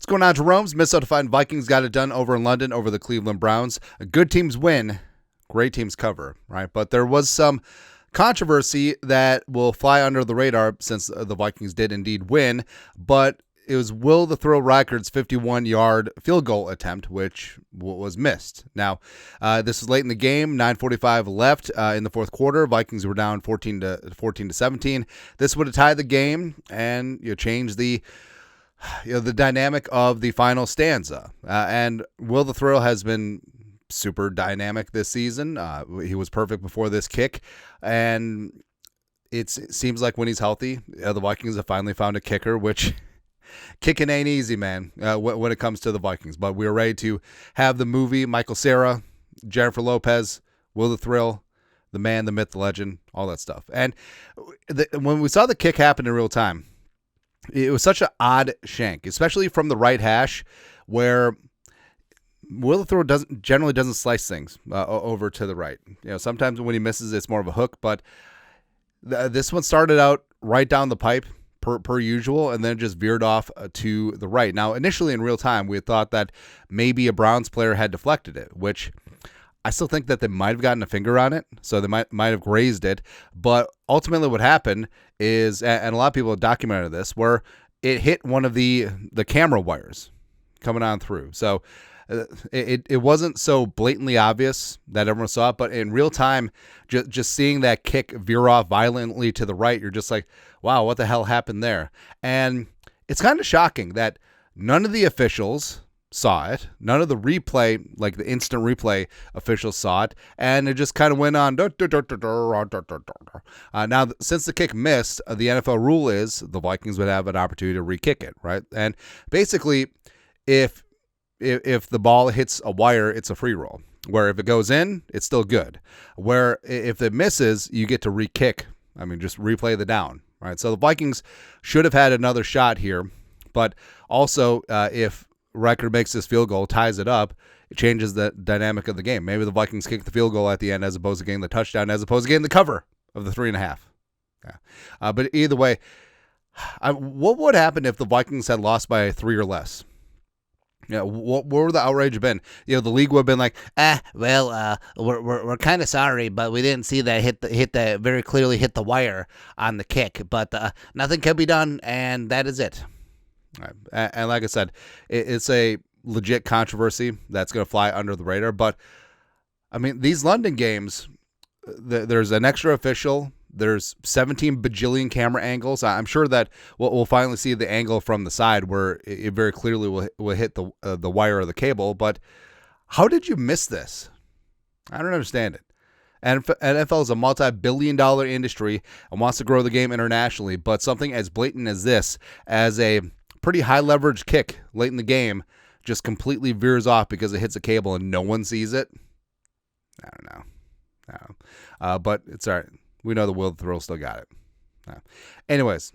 going on, Jerome's? Minnesota Fighting Vikings got it done over in London over the Cleveland Browns. Good teams win, great teams cover, right? But there was some controversy that will fly under the radar since the Vikings did indeed win, but it was Will the Thrill Reichard's 51-yard field goal attempt, which was missed. Now, this was late in the game, 9:45 left in the fourth quarter. Vikings were down 14 to 17. This would have tied the game and changed the dynamic of the final stanza. And Will the Thrill has been super dynamic this season. He was perfect before this kick, and it seems like when he's healthy, the Vikings have finally found a kicker, which kicking ain't easy, man, when it comes to the Vikings. But we are ready to have the movie, Michael Cera, Jennifer Lopez, Will the Thrill, the man, the myth, the legend, all that stuff. And when we saw the kick happen in real time, it was such an odd shank, especially from the right hash, where Will the Thrill generally doesn't slice things over to the right. Sometimes when he misses, it's more of a hook, but this one started out right down the pipe, per usual, and then just veered off to the right. Now, initially in real time, we had thought that maybe a Browns player had deflected it, which I still think that they might have gotten a finger on it, so they might have grazed it. But ultimately what happened is, and a lot of people have documented this, where it hit one of the camera wires coming on through. So it wasn't so blatantly obvious that everyone saw it, but in real time, just seeing that kick veer off violently to the right, you're just like, wow, what the hell happened there? And it's kind of shocking that none of the officials saw it. None of the replay, like the instant replay officials saw it. And it just kind of went on. Now, since the kick missed, the NFL rule is the Vikings would have an opportunity to re-kick it, right? And basically, if the ball hits a wire, it's a free roll. Where if it goes in, it's still good. Where if it misses, you get to re-kick. I mean, just replay the down, right? So the Vikings should have had another shot here. But also, if Reichard makes this field goal, ties it up, it changes the dynamic of the game. Maybe the Vikings kick the field goal at the end as opposed to getting the touchdown, as opposed to getting the cover of the 3.5. Yeah. But either way, what would happen if the Vikings had lost by 3 or less? What would the outrage been? The league would have been like, we're kind of sorry, but we didn't see that very clearly hit the wire on the kick, but nothing can be done, and that is it. Right. And like I said, it's a legit controversy that's going to fly under the radar. But I mean, these London games, there's an extra official. There's 17 bajillion camera angles. I'm sure that we'll finally see the angle from the side where it very clearly will hit the wire or the cable. But how did you miss this? I don't understand it. And NFL is a multi-billion-dollar industry and wants to grow the game internationally. But something as blatant as this, as a pretty high-leverage kick late in the game, just completely veers off because it hits a cable and no one sees it. I don't know. But it's all right. We know the Will the Thrill still got it. Anyways,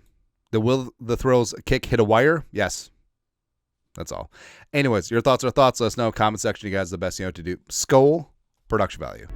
the Will the Thrill's kick hit a wire? Yes. That's all. Anyways, your thoughts are thoughts. Let us know. Comment section. You guys are the best to do. Skol, production value.